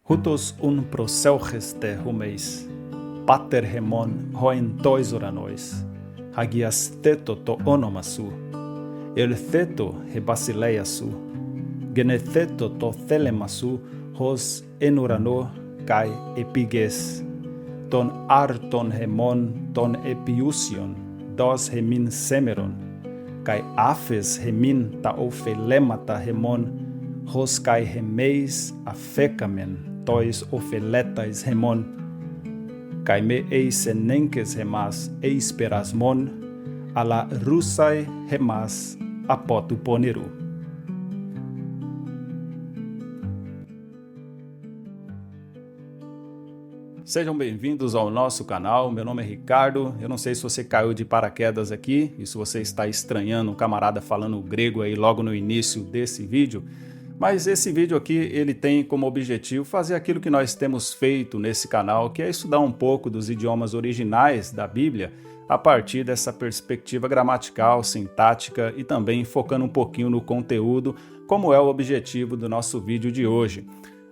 Hutos un proseucheste humeis, pater hemon hoen tois oranois, hagias theto to onomasu, el theto he basileiasu, genetheto to thelemasu hos enurano kai epiges, ton arton hemon ton epiusion, dos hemin semeron, kai aphes hemin ta ophelemata hemon, hos kai hemeis afecamen, tois opheletais hemon, kai me eis enenques hemas eisperasmon, ala russai hemas apotuponeru. Sejam bem-vindos ao nosso canal, meu nome é Ricardo. Eu não sei se você caiu de paraquedas aqui e se você está estranhando um camarada falando grego aí logo no início desse vídeo, mas esse vídeo aqui ele tem como objetivo fazer aquilo que nós temos feito nesse canal, que é estudar um pouco dos idiomas originais da Bíblia a partir dessa perspectiva gramatical, sintática e também focando um pouquinho no conteúdo, como é o objetivo do nosso vídeo de hoje.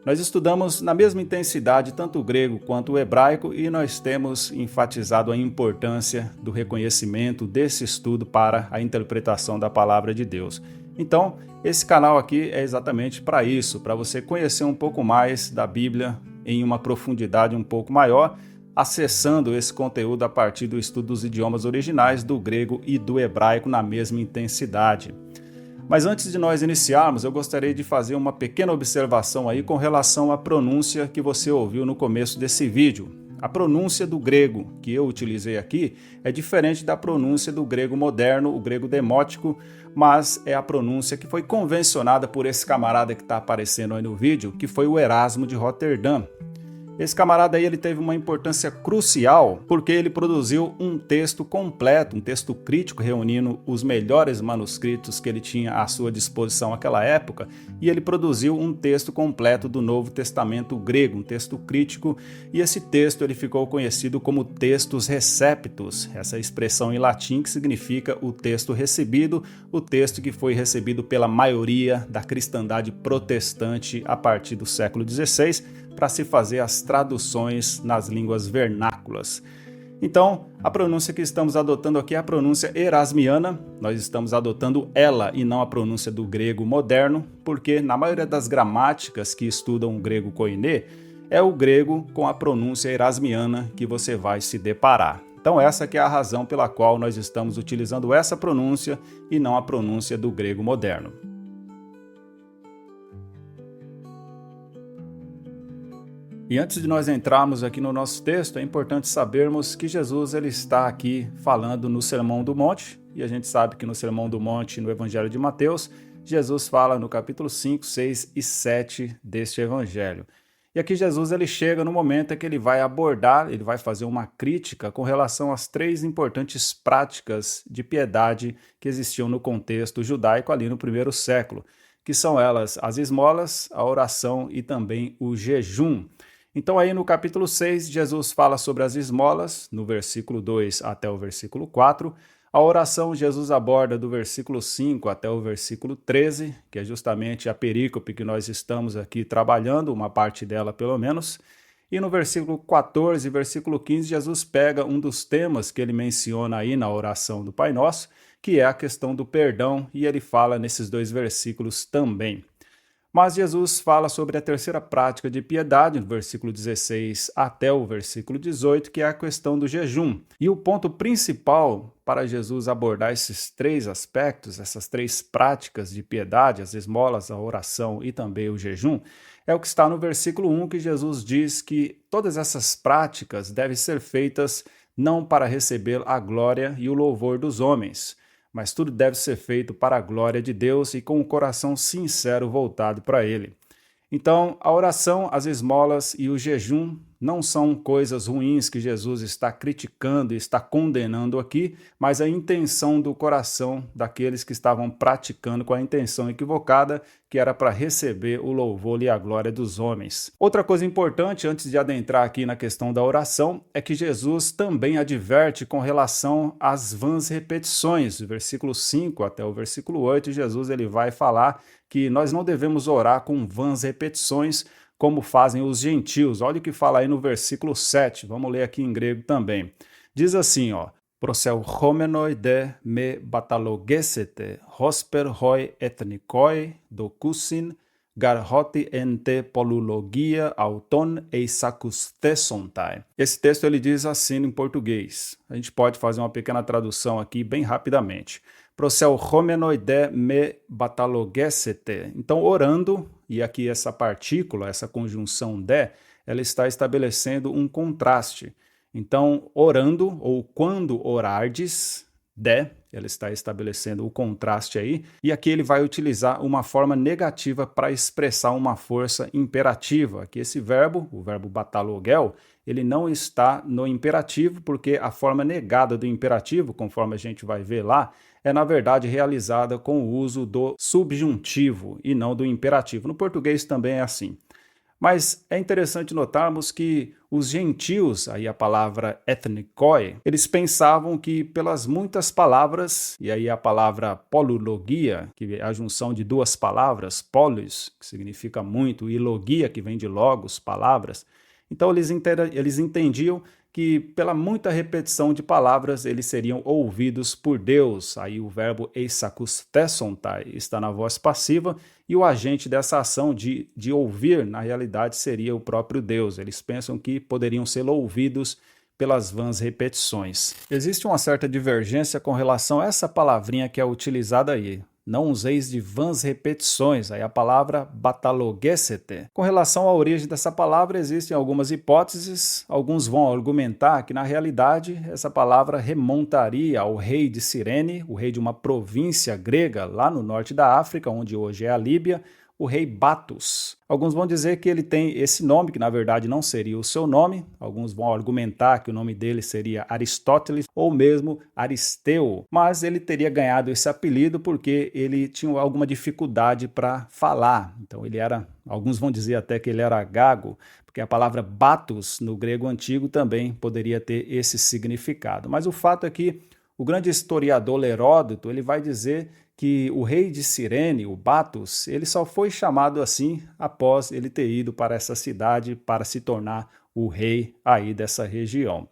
Nós estudamos na mesma intensidade tanto o grego quanto o hebraico e nós temos enfatizado a importância do reconhecimento desse estudo para a interpretação da palavra de Deus. Então, esse canal aqui é exatamente para isso, para você conhecer um pouco mais da Bíblia em uma profundidade um pouco maior, acessando esse conteúdo a partir do estudo dos idiomas originais do grego e do hebraico na mesma intensidade. Mas antes de nós iniciarmos, eu gostaria de fazer uma pequena observação aí com relação à pronúncia que você ouviu no começo desse vídeo. A pronúncia do grego que eu utilizei aqui é diferente da pronúncia do grego moderno, o grego demótico, mas é a pronúncia que foi convencionada por esse camarada que está aparecendo aí no vídeo, que foi o Erasmo de Roterdã. Esse camarada aí ele teve uma importância crucial porque ele produziu um texto completo, um texto crítico reunindo os melhores manuscritos que ele tinha à sua disposição naquela época, e ele produziu um texto completo do Novo Testamento grego, um texto crítico, e esse texto ele ficou conhecido como Textus Receptus, essa expressão em latim que significa o texto recebido, o texto que foi recebido pela maioria da cristandade protestante a partir do século XVI, para se fazer as traduções nas línguas vernáculas. Então, a pronúncia que estamos adotando aqui é a pronúncia erasmiana, nós estamos adotando ela e não a pronúncia do grego moderno, porque na maioria das gramáticas que estudam o grego koiné, é o grego com a pronúncia erasmiana que você vai se deparar. Então essa que é a razão pela qual nós estamos utilizando essa pronúncia e não a pronúncia do grego moderno. E antes de nós entrarmos aqui no nosso texto, é importante sabermos que Jesus ele está aqui falando no Sermão do Monte, e a gente sabe que no Sermão do Monte, no Evangelho de Mateus, Jesus fala no capítulo 5, 6 e 7 deste Evangelho. E aqui Jesus ele chega no momento em que ele vai abordar, ele vai fazer uma crítica com relação às três importantes práticas de piedade que existiam no contexto judaico ali no primeiro século, que são elas as esmolas, a oração e também o jejum. Então aí no capítulo 6, Jesus fala sobre as esmolas, no versículo 2 até o versículo 4. A oração Jesus aborda do versículo 5 até o versículo 13, que é justamente a perícope que nós estamos aqui trabalhando, uma parte dela pelo menos. E no versículo 14 e versículo 15, Jesus pega um dos temas que ele menciona aí na oração do Pai Nosso, que é a questão do perdão, e ele fala nesses dois versículos também. Mas Jesus fala sobre a terceira prática de piedade, no versículo 16 até o versículo 18, que é a questão do jejum. E o ponto principal para Jesus abordar esses três aspectos, essas três práticas de piedade, as esmolas, a oração e também o jejum, é o que está no versículo 1, que Jesus diz que todas essas práticas devem ser feitas não para receber a glória e o louvor dos homens, mas tudo deve ser feito para a glória de Deus e com o coração sincero voltado para Ele. Então, a oração, as esmolas e o jejum não são coisas ruins que Jesus está criticando e está condenando aqui, mas a intenção do coração daqueles que estavam praticando com a intenção equivocada, que era para receber o louvor e a glória dos homens. Outra coisa importante, antes de adentrar aqui na questão da oração, é que Jesus também adverte com relação às vãs repetições. Do versículo 5 até o versículo 8, Jesus ele vai falar que nós não devemos orar com vãs repetições, como fazem os gentios. Olha o que fala aí no versículo 7. Vamos ler aqui em grego também. Diz assim, ó: Proseuchomenoi de me batalogesete, hosper hoi ethnikoi dokusin, garhoti ente polulogia auton eisakustesontai. Esse texto ele diz assim em português. A gente pode fazer uma pequena tradução aqui bem rapidamente. Proseuchomenoi de me batalogesete. Então, orando, e aqui essa partícula, essa conjunção de, ela está estabelecendo um contraste. Então, orando, ou quando orardes, ela está estabelecendo o contraste aí, e aqui ele vai utilizar uma forma negativa para expressar uma força imperativa. Aqui esse verbo, o verbo batalogel, ele não está no imperativo, porque a forma negada do imperativo, conforme a gente vai ver lá, é na verdade realizada com o uso do subjuntivo e não do imperativo. No português também é assim. Mas é interessante notarmos que os gentios, aí a palavra ethnikoi, eles pensavam que pelas muitas palavras, e aí a palavra polulogia, que é a junção de duas palavras, polis, que significa muito, e logia, que vem de logos, palavras, então eles entendiam que pela muita repetição de palavras eles seriam ouvidos por Deus. Aí o verbo eisakustesontai está na voz passiva e o agente dessa ação de ouvir, na realidade, seria o próprio Deus. Eles pensam que poderiam ser ouvidos pelas vãs repetições. Existe uma certa divergência com relação a essa palavrinha que é utilizada aí. Não useis de vãs repetições, aí a palavra batalogesete. Com relação à origem dessa palavra, existem algumas hipóteses. Alguns vão argumentar que, na realidade, essa palavra remontaria ao rei de Cirene, o rei de uma província grega lá no norte da África, onde hoje é a Líbia, o rei Batus. Alguns vão dizer que ele tem esse nome, que na verdade não seria o seu nome. Alguns vão argumentar que o nome dele seria Aristóteles ou mesmo Aristeu. Mas ele teria ganhado esse apelido porque ele tinha alguma dificuldade para falar. Então alguns vão dizer até que ele era gago, porque a palavra Batus no grego antigo também poderia ter esse significado. Mas o fato é que o grande historiador Heródoto ele vai dizer que o rei de Cirene, o Batus, ele só foi chamado assim após ele ter ido para essa cidade para se tornar o rei aí dessa região.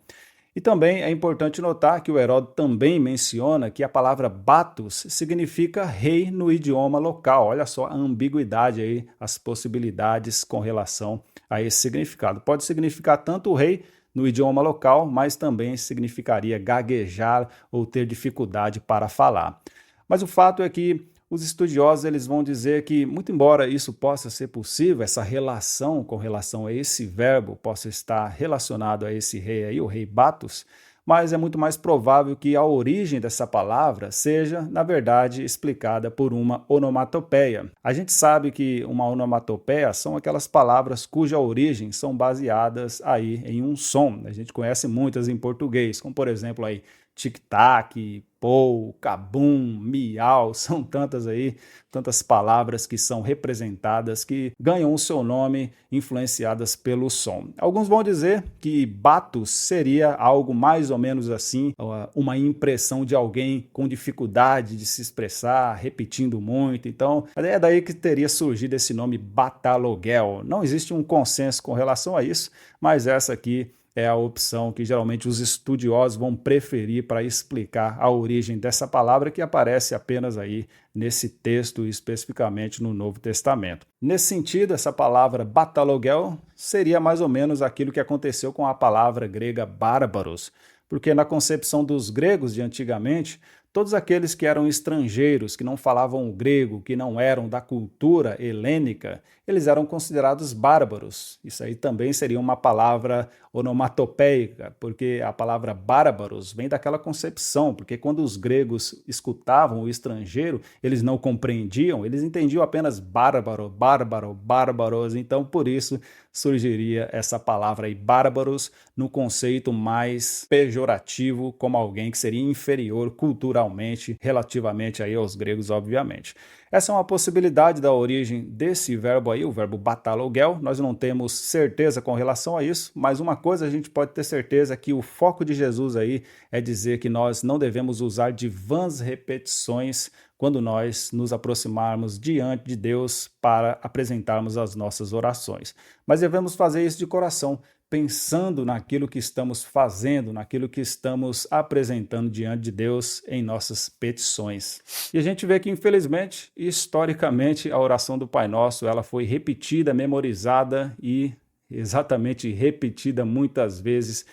E também é importante notar que o Heródoto também menciona que a palavra Batus significa rei no idioma local. Olha só a ambiguidade aí, as possibilidades com relação a esse significado. Pode significar tanto o rei no idioma local, mas também significaria gaguejar ou ter dificuldade para falar. Mas o fato é que os estudiosos eles vão dizer que, muito embora isso possa ser possível, essa relação com relação a esse verbo possa estar relacionado a esse rei aí, o rei Batus, mas é muito mais provável que a origem dessa palavra seja, na verdade, explicada por uma onomatopeia. A gente sabe que uma onomatopeia são aquelas palavras cuja origem são baseadas aí em um som. A gente conhece muitas em português, como por exemplo aí tic-tac, pou, cabum, miau, são tantas aí, tantas palavras que são representadas, que ganham o seu nome influenciadas pelo som. Alguns vão dizer que Batus seria algo mais ou menos assim, uma impressão de alguém com dificuldade de se expressar, repetindo muito. Então, é daí que teria surgido esse nome Batalogel. Não existe um consenso com relação a isso, mas essa aqui é a opção que geralmente os estudiosos vão preferir para explicar a origem dessa palavra que aparece apenas aí nesse texto, especificamente no Novo Testamento. Nesse sentido, essa palavra batalogel seria mais ou menos aquilo que aconteceu com a palavra grega bárbaros, porque na concepção dos gregos de antigamente, todos aqueles que eram estrangeiros, que não falavam o grego, que não eram da cultura helênica, eles eram considerados bárbaros. Isso aí também seria uma palavra onomatopeica, porque a palavra bárbaros vem daquela concepção, porque quando os gregos escutavam o estrangeiro, eles não compreendiam, eles entendiam apenas bárbaro, bárbaro, bárbaros, então por isso surgiria essa palavra aí, bárbaros, no conceito mais pejorativo, como alguém que seria inferior culturalmente, relativamente aí aos gregos, obviamente. Essa é uma possibilidade da origem desse verbo aí, o verbo batalogel. Nós não temos certeza com relação a isso, mas uma coisa a gente pode ter certeza que o foco de Jesus aí é dizer que nós não devemos usar de vãs repetições quando nós nos aproximarmos diante de Deus para apresentarmos as nossas orações. Mas devemos fazer isso de coração, pensando naquilo que estamos fazendo, naquilo que estamos apresentando diante de Deus em nossas petições. E a gente vê que, infelizmente, historicamente, a oração do Pai Nosso, ela foi repetida, memorizada e exatamente repetida muitas vezes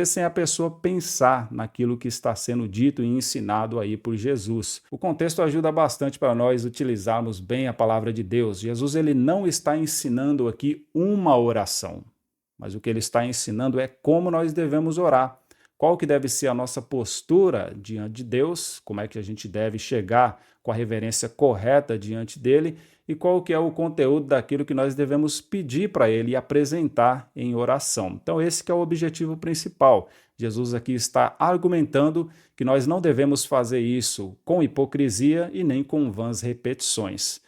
sem a pessoa pensar naquilo que está sendo dito e ensinado aí por Jesus. O contexto ajuda bastante para nós utilizarmos bem a palavra de Deus. Jesus, ele não está ensinando aqui uma oração, mas o que ele está ensinando é como nós devemos orar, qual que deve ser a nossa postura diante de Deus, como é que a gente deve chegar com a reverência correta diante dele e qual que é o conteúdo daquilo que nós devemos pedir para ele e apresentar em oração. Então esse que é o objetivo principal. Jesus aqui está argumentando que nós não devemos fazer isso com hipocrisia e nem com vãs repetições.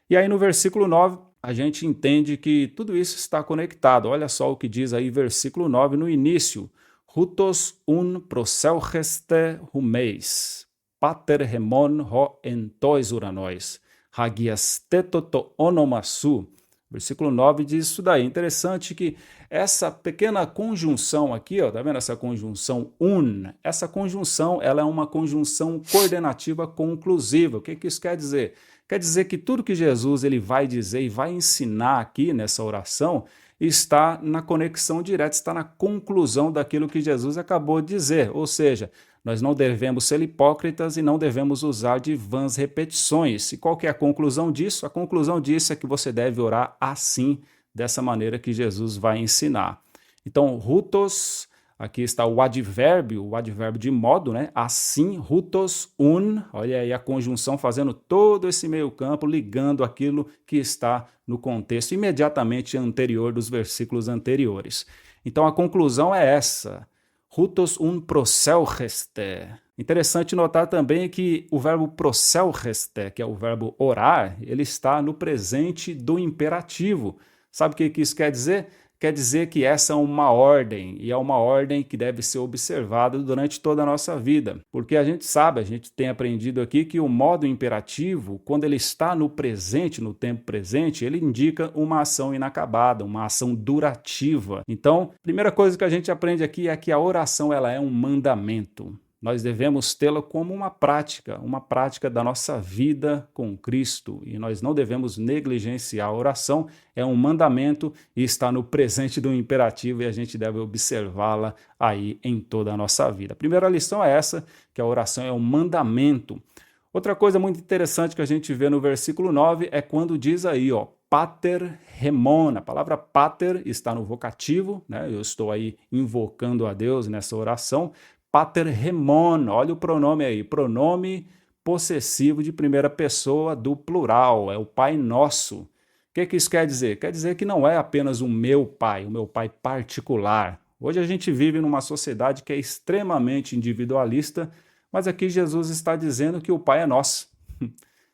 E aí no versículo 9, a gente entende que tudo isso está conectado. Olha só o que diz aí versículo 9 no início. Hutos un proselcheste humeis, pater hemon ho entois uranois, hagiasteto to onomasu. Versículo 9 diz isso daí. Interessante que essa pequena conjunção aqui, ó, tá vendo essa conjunção un? Essa conjunção, ela é uma conjunção coordenativa conclusiva. O que isso quer dizer? Quer dizer que tudo que Jesus ele vai dizer e vai ensinar aqui nessa oração está na conexão direta, está na conclusão daquilo que Jesus acabou de dizer. Ou seja, nós não devemos ser hipócritas e não devemos usar de vãs repetições. E qual que é a conclusão disso? A conclusão disso é que você deve orar assim, dessa maneira que Jesus vai ensinar. Então, hutos, aqui está o advérbio de modo, né? Assim, hutos un, olha aí a conjunção fazendo todo esse meio campo, ligando aquilo que está no contexto imediatamente anterior dos versículos anteriores. Então a conclusão é essa, hutos un proselcheste. Interessante notar também que o verbo proselcheste, que é o verbo orar, ele está no presente do imperativo. Sabe o que isso quer dizer? Quer dizer que essa é uma ordem, e é uma ordem que deve ser observada durante toda a nossa vida. Porque a gente sabe, a gente tem aprendido aqui que o modo imperativo, quando ele está no presente, no tempo presente, ele indica uma ação inacabada, uma ação durativa. Então, a primeira coisa que a gente aprende aqui é que a oração ela é um mandamento. Nós devemos tê-la como uma prática da nossa vida com Cristo. E nós não devemos negligenciar a oração, é um mandamento e está no presente do imperativo e a gente deve observá-la aí em toda a nossa vida. A primeira lição é essa, que a oração é um mandamento. Outra coisa muito interessante que a gente vê no versículo 9 é quando diz aí, ó, pater hemon. A palavra pater está no vocativo, né? Eu estou aí invocando a Deus nessa oração. Pater hemon, olha o pronome aí, pronome possessivo de primeira pessoa do plural, é o Pai Nosso. O que isso quer dizer? Quer dizer que não é apenas o meu pai particular. Hoje a gente vive numa sociedade que é extremamente individualista, mas aqui Jesus está dizendo que o Pai é nosso.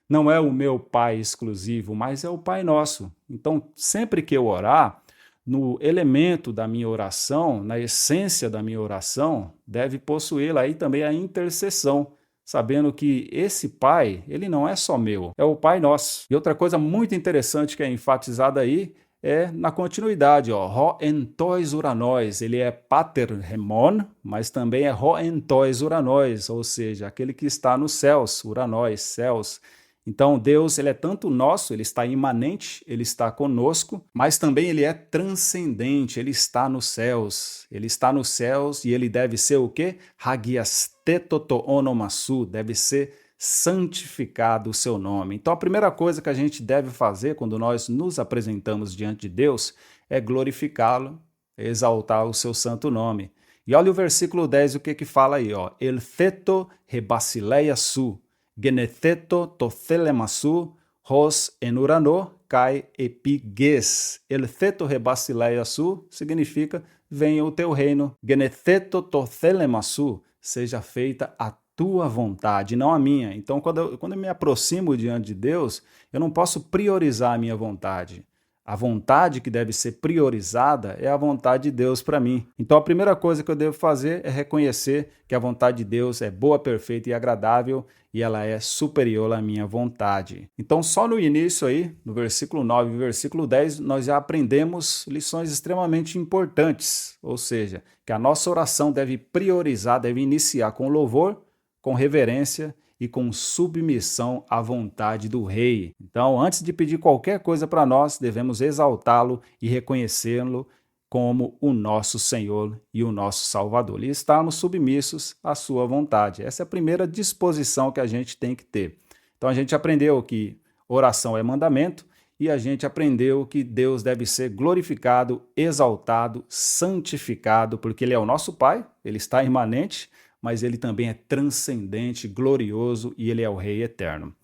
Não é o meu pai exclusivo, mas é o Pai Nosso. Então, sempre que eu orar, no elemento da minha oração, na essência da minha oração, deve possuir aí também a intercessão, sabendo que esse Pai, ele não é só meu, é o Pai Nosso. E outra coisa muito interessante que é enfatizada aí é na continuidade, ó, ho entois uranos, ele é pater hemon, mas também é ho entois uranos, ou seja, aquele que está nos céus, uranos, céus. Então Deus, ele é tanto nosso, ele está imanente, ele está conosco, mas também ele é transcendente, ele está nos céus. Ele está nos céus e ele deve ser o quê? Hagiasteto to onomasu, deve ser santificado o seu nome. Então a primeira coisa que a gente deve fazer quando nós nos apresentamos diante de Deus é glorificá-lo, exaltar o seu santo nome. E olha o versículo 10, o que fala aí, ó. El theto rebasileia su. Genetheto tothelemasu hos enurano kai epiges. El theto rebasileia su significa venha o teu reino. Genetheto tothelemasu, seja feita a tua vontade, não a minha. Então, quando eu me aproximo diante de Deus, eu não posso priorizar a minha vontade. A vontade que deve ser priorizada é a vontade de Deus para mim. Então a primeira coisa que eu devo fazer é reconhecer que a vontade de Deus é boa, perfeita e agradável e ela é superior à minha vontade. Então só no início aí, no versículo 9 e versículo 10, nós já aprendemos lições extremamente importantes, ou seja, que a nossa oração deve priorizar, deve iniciar com louvor, com reverência e com submissão à vontade do rei. Então, antes de pedir qualquer coisa para nós, devemos exaltá-lo e reconhecê-lo como o nosso Senhor e o nosso Salvador. E estarmos submissos à sua vontade. Essa é a primeira disposição que a gente tem que ter. Então, a gente aprendeu que oração é mandamento e a gente aprendeu que Deus deve ser glorificado, exaltado, santificado, porque Ele é o nosso Pai, Ele está imanente, mas ele também é transcendente, glorioso e ele é o Rei eterno.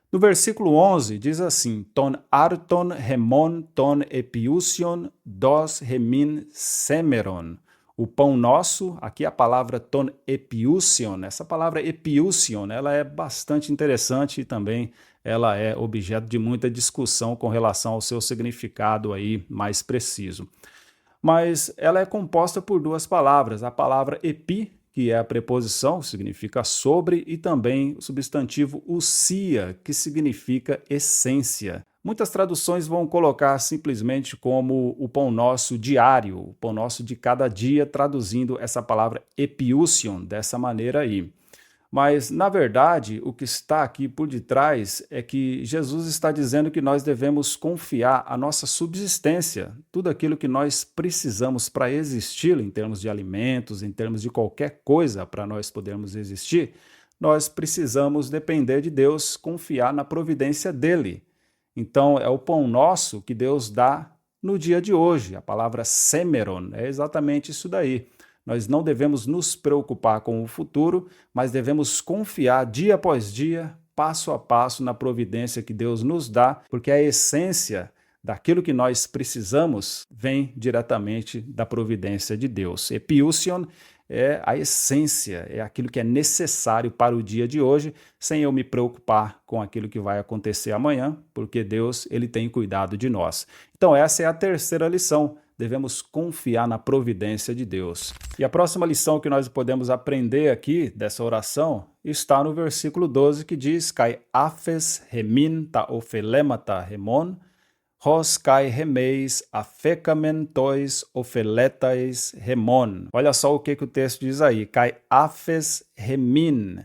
No versículo 11 diz assim, ton arton hemon ton epiusion dos hemin semeron. O pão nosso, aqui a palavra ton epiusion, essa palavra epiusion, ela é bastante interessante e também ela é objeto de muita discussão com relação ao seu significado aí mais preciso. Mas ela é composta por duas palavras, a palavra epi, que é a preposição, que significa sobre, e também o substantivo ousia, que significa essência. Muitas traduções vão colocar simplesmente como o pão nosso diário, o pão nosso de cada dia, traduzindo essa palavra epiusion dessa maneira aí. Mas, na verdade, o que está aqui por detrás é que Jesus está dizendo que nós devemos confiar a nossa subsistência, tudo aquilo que nós precisamos para existir, em termos de alimentos, em termos de qualquer coisa para nós podermos existir, nós precisamos depender de Deus, confiar na providência dele. Então, é o pão nosso que Deus dá no dia de hoje. A palavra semeron é exatamente isso daí. Nós não devemos nos preocupar com o futuro, mas devemos confiar dia após dia, passo a passo, na providência que Deus nos dá, porque a essência daquilo que nós precisamos vem diretamente da providência de Deus. Epiusion é a essência, é aquilo que é necessário para o dia de hoje, sem eu me preocupar com aquilo que vai acontecer amanhã, porque Deus, ele tem cuidado de nós. Então essa é a terceira lição. Devemos confiar na providência de Deus. E a próxima lição que nós podemos aprender aqui dessa oração está no versículo 12, que diz: Kai afes remin ta ofelemata remon, hos kai remeis afecamen tois ofeletais remon. Olha só o que o texto diz aí. Kai afes remin.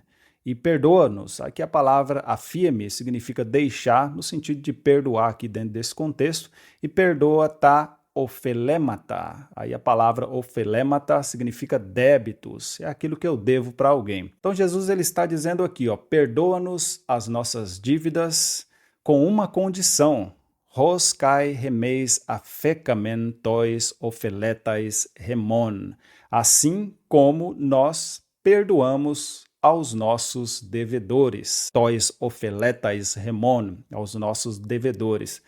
E perdoa-nos. Aqui a palavra afie-me significa deixar, no sentido de perdoar aqui dentro desse contexto. E perdoa tá ofelemata. Aí a palavra ofelemata significa débitos, é aquilo que eu devo para alguém. Então Jesus ele está dizendo aqui, ó, perdoa-nos as nossas dívidas com uma condição. Hos kai remeis afecamen tois ofeletais remon. Assim como nós perdoamos aos nossos devedores. Tois ofeletais remon, aos nossos devedores.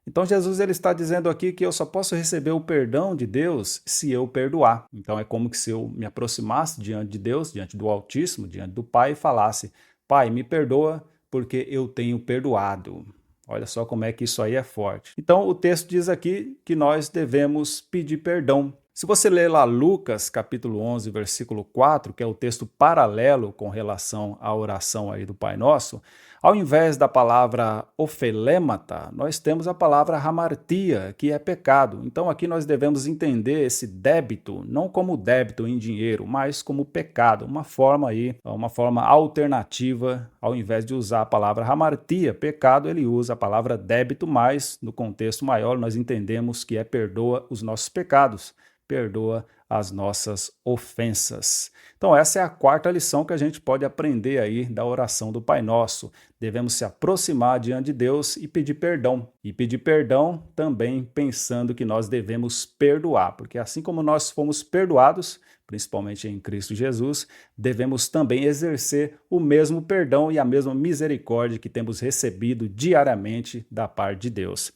Então Jesus ele está dizendo aqui que eu só posso receber o perdão de Deus se eu perdoar. Então é como que se eu me aproximasse diante de Deus, diante do Altíssimo, diante do Pai e falasse: Pai, me perdoa porque eu tenho perdoado. Olha só como é que isso aí é forte. Então o texto diz aqui que nós devemos pedir perdão. Se você ler lá Lucas, capítulo 11, versículo 4, que é o texto paralelo com relação à oração aí do Pai Nosso, ao invés da palavra ofelemata, nós temos a palavra hamartia, que é pecado. Então aqui nós devemos entender esse débito, não como débito em dinheiro, mas como pecado, uma forma alternativa, ao invés de usar a palavra hamartia, pecado, ele usa a palavra débito, mas no contexto maior nós entendemos que é perdoa os nossos pecados. Perdoa as nossas ofensas. Então essa é a quarta lição que a gente pode aprender aí da oração do Pai Nosso. Devemos se aproximar diante de Deus e pedir perdão. E pedir perdão também pensando que nós devemos perdoar, porque assim como nós fomos perdoados, principalmente em Cristo Jesus, devemos também exercer o mesmo perdão e a mesma misericórdia que temos recebido diariamente da parte de Deus.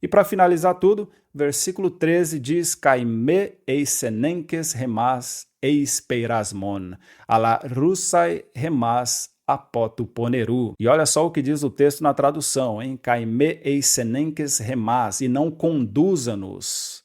E para finalizar tudo, versículo 13 diz: Caime eisenenkes remas eis peirasmon, ala russai remas apotuponeru. E olha só o que diz o texto na tradução, hein? Caime eisenenkes remas, e não conduza-nos.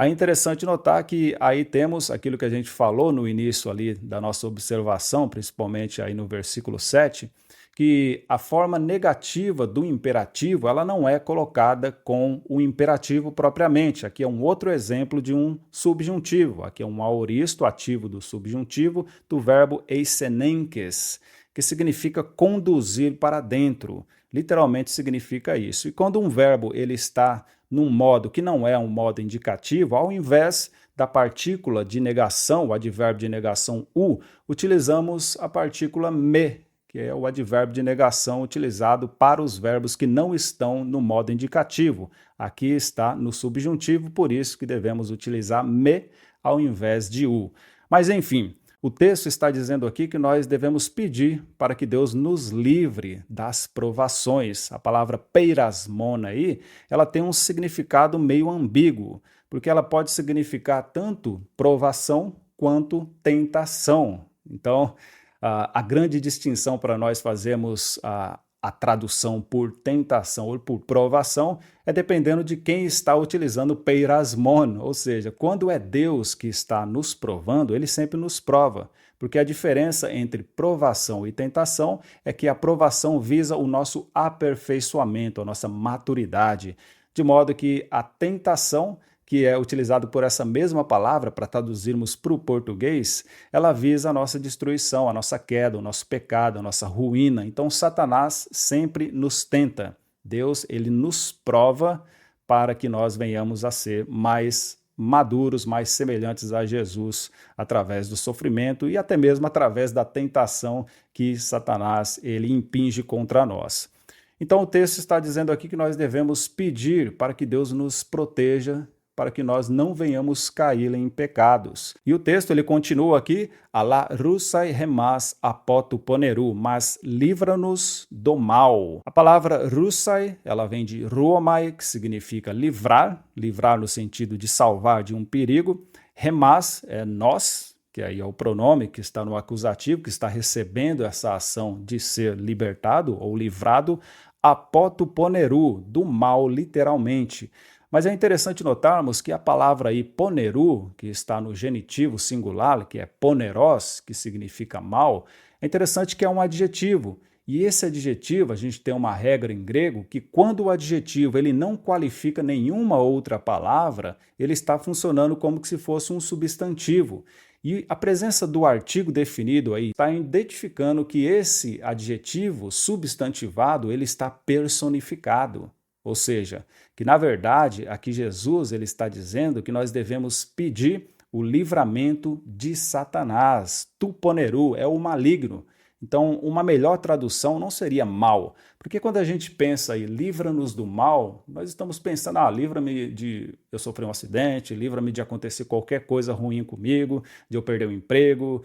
É interessante notar que aí temos aquilo que a gente falou no início ali da nossa observação, principalmente aí no versículo 7, que a forma negativa do imperativo ela não é colocada com o imperativo propriamente. Aqui é um outro exemplo de um subjuntivo. Aqui é um aoristo ativo do subjuntivo do verbo eisenenkes, que significa conduzir para dentro. Literalmente significa isso. E quando um verbo ele está num modo que não é um modo indicativo, ao invés da partícula de negação, o advérbio de negação u, utilizamos a partícula me, que é o advérbio de negação utilizado para os verbos que não estão no modo indicativo. Aqui está no subjuntivo, por isso que devemos utilizar me ao invés de u. Mas enfim, o texto está dizendo aqui que nós devemos pedir para que Deus nos livre das provações. A palavra peirasmona aí, ela tem um significado meio ambíguo, porque ela pode significar tanto provação quanto tentação. Então, a grande distinção para nós fazermos a tradução por tentação ou por provação é dependendo de quem está utilizando peirasmon, ou seja, quando é Deus que está nos provando, ele sempre nos prova, porque a diferença entre provação e tentação é que a provação visa o nosso aperfeiçoamento, a nossa maturidade, de modo que a tentação, que é utilizado por essa mesma palavra para traduzirmos para o português, ela visa a nossa destruição, a nossa queda, o nosso pecado, a nossa ruína. Então, Satanás sempre nos tenta. Deus, ele nos prova para que nós venhamos a ser mais maduros, mais semelhantes a Jesus através do sofrimento e até mesmo através da tentação que Satanás ele impinge contra nós. Então, o texto está dizendo aqui que nós devemos pedir para que Deus nos proteja, para que nós não venhamos cair em pecados. E o texto ele continua aqui, alá russai remas apotuponeru, mas livra-nos do mal. A palavra russai, ela vem de ruomai, que significa livrar, livrar no sentido de salvar de um perigo. Remas é nós, que aí é o pronome que está no acusativo, que está recebendo essa ação de ser libertado ou livrado. Apotuponeru, do mal, literalmente. Mas é interessante notarmos que a palavra aí poneru, que está no genitivo singular, que é poneros, que significa mal, é interessante que é um adjetivo. E esse adjetivo, a gente tem uma regra em grego, que quando o adjetivo ele não qualifica nenhuma outra palavra, ele está funcionando como se fosse um substantivo. E a presença do artigo definido aí está identificando que esse adjetivo substantivado ele está personificado. Ou seja, que na verdade aqui Jesus ele está dizendo que nós devemos pedir o livramento de Satanás. Tuponeru é o maligno. Então, uma melhor tradução não seria mal, porque quando a gente pensa em livra-nos do mal, nós estamos pensando, livra-me de eu sofrer um acidente, livra-me de acontecer qualquer coisa ruim comigo, de eu perder o emprego,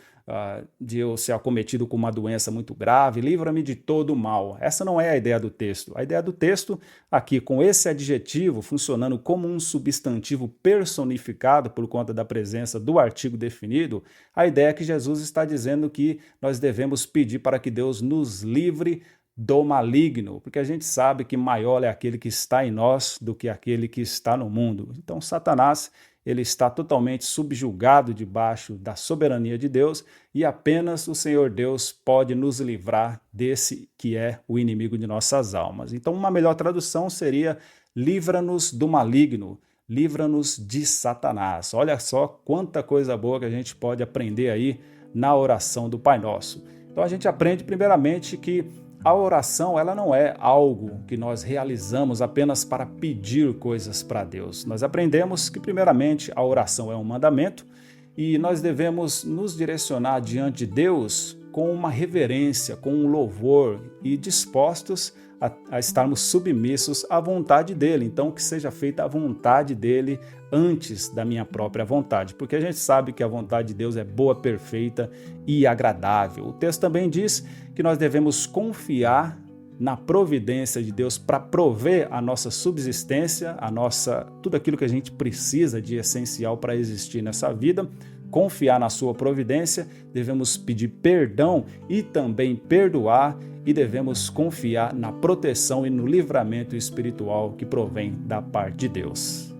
de eu ser acometido com uma doença muito grave, livra-me de todo o mal. Essa não é a ideia do texto. A ideia do texto, aqui com esse adjetivo funcionando como um substantivo personificado por conta da presença do artigo definido, a ideia é que Jesus está dizendo que nós devemos pedir para que Deus nos livre do maligno, porque a gente sabe que maior é aquele que está em nós do que aquele que está no mundo. Então, Satanás, ele está totalmente subjugado debaixo da soberania de Deus e apenas o Senhor Deus pode nos livrar desse que é o inimigo de nossas almas. Então, uma melhor tradução seria livra-nos do maligno, livra-nos de Satanás. Olha só quanta coisa boa que a gente pode aprender aí na oração do Pai Nosso. Então, a gente aprende primeiramente que a oração ela não é algo que nós realizamos apenas para pedir coisas para Deus. Nós aprendemos que, primeiramente, a oração é um mandamento e nós devemos nos direcionar diante de Deus com uma reverência, com um louvor e dispostos a estarmos submissos à vontade dele. Então, que seja feita a vontade dele antes da minha própria vontade, porque a gente sabe que a vontade de Deus é boa, perfeita e agradável. O texto também diz que nós devemos confiar na providência de Deus para prover a nossa subsistência, tudo aquilo que a gente precisa de essencial para existir nessa vida, confiar na sua providência, devemos pedir perdão e também perdoar, e devemos confiar na proteção e no livramento espiritual que provém da parte de Deus.